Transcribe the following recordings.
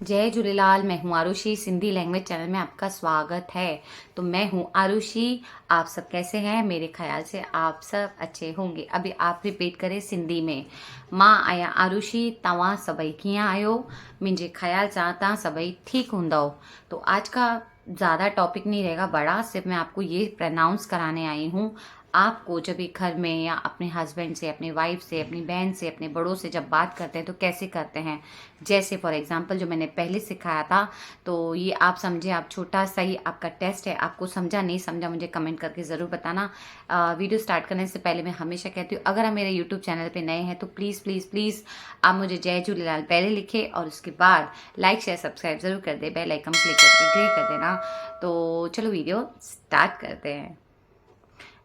जय झूलेलाल। मैं हूँ आरुषि। सिंधी लैंग्वेज चैनल में आपका स्वागत है। तो मैं हूँ आरुषि। आप सब कैसे हैं? मेरे ख्याल से आप सब अच्छे होंगे। अभी आप रिपीट करें सिंधी में। मां आया आरुषि, तव्हां सभई कीअं आहियो? मुंहिंजे ख्याल सां तव्हां सभई ठीक हूंदव। तो आज का ज़्यादा टॉपिक नहीं रहेगा बड़ा, सिर्फ मैं आपको ये प्रनाउंस कराने आई हूँ। आपको जब भी घर में या अपने हस्बैंड से, अपनी वाइफ से, अपनी बहन से, अपने बड़ों से जब बात करते हैं तो कैसे करते हैं, जैसे फॉर एग्जांपल जो मैंने पहले सिखाया था, तो ये आप समझे। आप छोटा सा ही आपका टेस्ट है, आपको समझा नहीं समझा मुझे कमेंट करके ज़रूर बताना। वीडियो स्टार्ट करने से पहले मैं हमेशा कहती हूँ, अगर आप मेरे यूट्यूब चैनल पे नए हैं तो प्लीज़ प्लीज़ प्लीज़ आप मुझे जय झूलेलाल पहले लिखें और उसके बाद लाइक शेयर सब्सक्राइब ज़रूर कर दे, बेल आइकन क्लिक करके ग्रे कर देना। तो चलो वीडियो स्टार्ट करते हैं।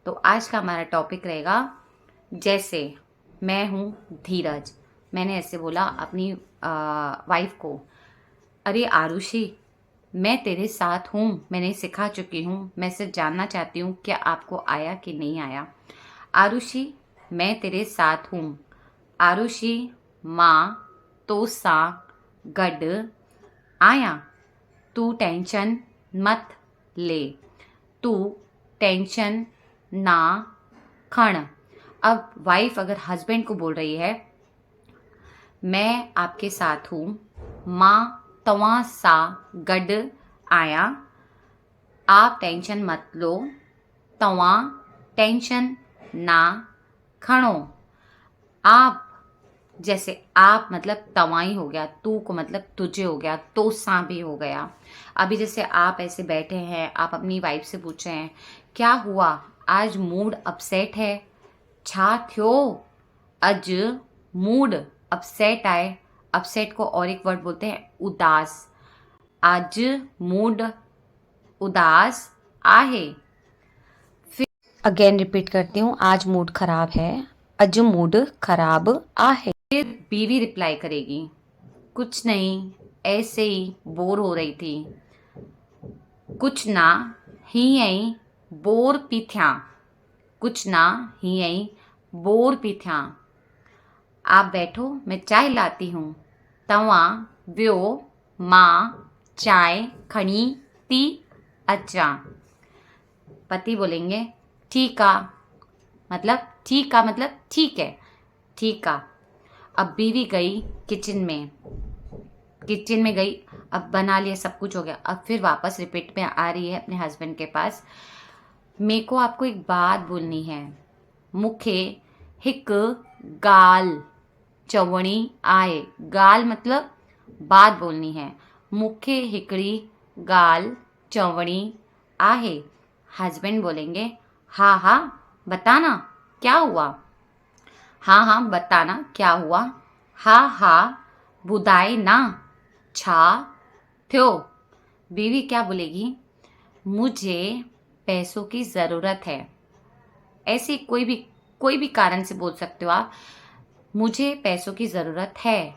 तो आज का हमारा टॉपिक रहेगा जैसे। मैं हूँ धीरज। मैंने ऐसे बोला अपनी वाइफ को, अरे आरुषि, मैं तेरे साथ हूँ, मैंने सिखा चुकी हूँ, मैं सिर्फ जानना चाहती हूँ क्या आपको आया कि नहीं आया। आरुषि, मैं तेरे साथ हूँ। आरुषि, मां तो सा गॾु आया। तू टेंशन मत ले। तू टेंशन ना खण। अब वाइफ अगर हस्बैंड को बोल रही है, मैं आपके साथ हूँ, मां तव्हां सा गॾु आया, आप टेंशन मत लो, तव्हां टेंशन ना खणो। आप, जैसे आप मतलब तवाई हो गया, तू को मतलब तुझे हो गया, तो सा भी हो गया। अभी जैसे आप ऐसे बैठे हैं, आप अपनी वाइफ से पूछ रहे हैं, क्या हुआ, आज मूड अपसेट है? छा थियो? अज मूड अपसेट आए। अपसेट को और एक वर्ड बोलते हैं उदास। आज मूड उदास आहे। फिर अगेन रिपीट करती हूँ, आज मूड खराब है, अज मूड खराब आहे। फिर बीवी रिप्लाई करेगी, कुछ नहीं, ऐसे ही बोर हो रही थी। कुछ ना, हीअं ई बोर पी थियां। कुछ ना, हीअं ई बोर पी थियां। आप बैठो, मैं चाय लाती हूँ। तव्हां वियो, मां चाय खणी थी अचां। पति बोलेंगे, ठीक आ, मतलब ठीक आ मतलब ठीक है, ठीक आ। अब बीवी गई किचन में। किचन में गई, अब बना लिया, सब कुछ हो गया, अब फिर वापस रिपीट में आ रही है अपने हस्बैंड के पास। मेरे को आपको एक बात बोलनी है। मुखे हिक गाल चवणी आए। गाल मतलब बात बोलनी है। मुखे हिकड़ी गाल चवणी आहे। हस्बैंड बोलेंगे, हाँ हाँ बताना क्या हुआ। हाँ हाँ बताना क्या हुआ। हाँ हाँ बुधाए ना छा थियो। बीवी क्या बोलेगी, मुझे पैसों की ज़रूरत है। ऐसे कोई भी कारण से बोल सकते हो आप। मुझे पैसों की ज़रूरत है।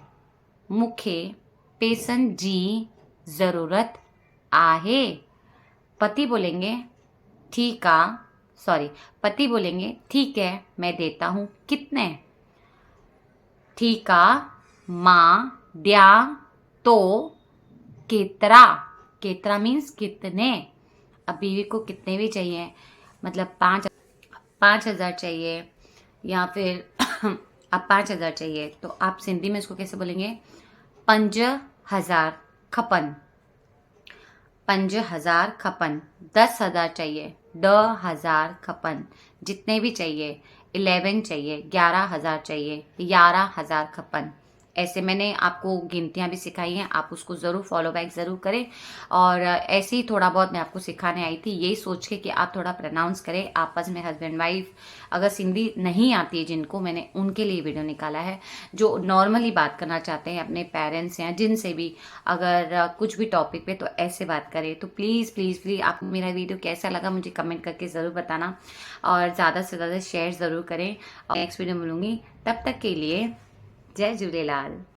मुखे पैसन जी ज़रूरत आहे। पति बोलेंगे, ठीक आ, सॉरी, पति बोलेंगे, ठीक है मैं देता हूँ, कितने? ठीक आ, मां द्या तो केतरा। केतरा मीन्स कितने। अब बीवी को कितने भी चाहिए, मतलब 5,000 चाहिए या फिर अब 5,000 चाहिए, तो आप सिंधी में इसको कैसे बोलेंगे? 5,000 खपन। 5,000 खपन। 10,000 चाहिए, 10,000 खपन। जितने भी चाहिए, 11 चाहिए, 11,000 चाहिए, 11,000 खपन। ऐसे मैंने आपको गिनतियाँ भी सिखाई हैं, आप उसको ज़रूर फॉलो बैक ज़रूर करें। और ऐसे ही थोड़ा बहुत मैं आपको सिखाने आई थी, यही सोच के कि आप थोड़ा प्रनाउंस करें आपस में, हस्बैंड वाइफ। अगर सिंधी नहीं आती है जिनको, मैंने उनके लिए वीडियो निकाला है। जो नॉर्मली बात करना चाहते हैं अपने पेरेंट्स या जिनसे भी, अगर कुछ भी टॉपिक पे, तो ऐसे बात करें। तो प्लीज़ प्लीज़ प्लीज़ आप मेरा वीडियो कैसा लगा मुझे कमेंट करके ज़रूर बताना और ज़्यादा से ज़्यादा शेयर ज़रूर करें। और नेक्स्ट वीडियो मिलूंगी, तब तक के लिए जय झूलेलाल।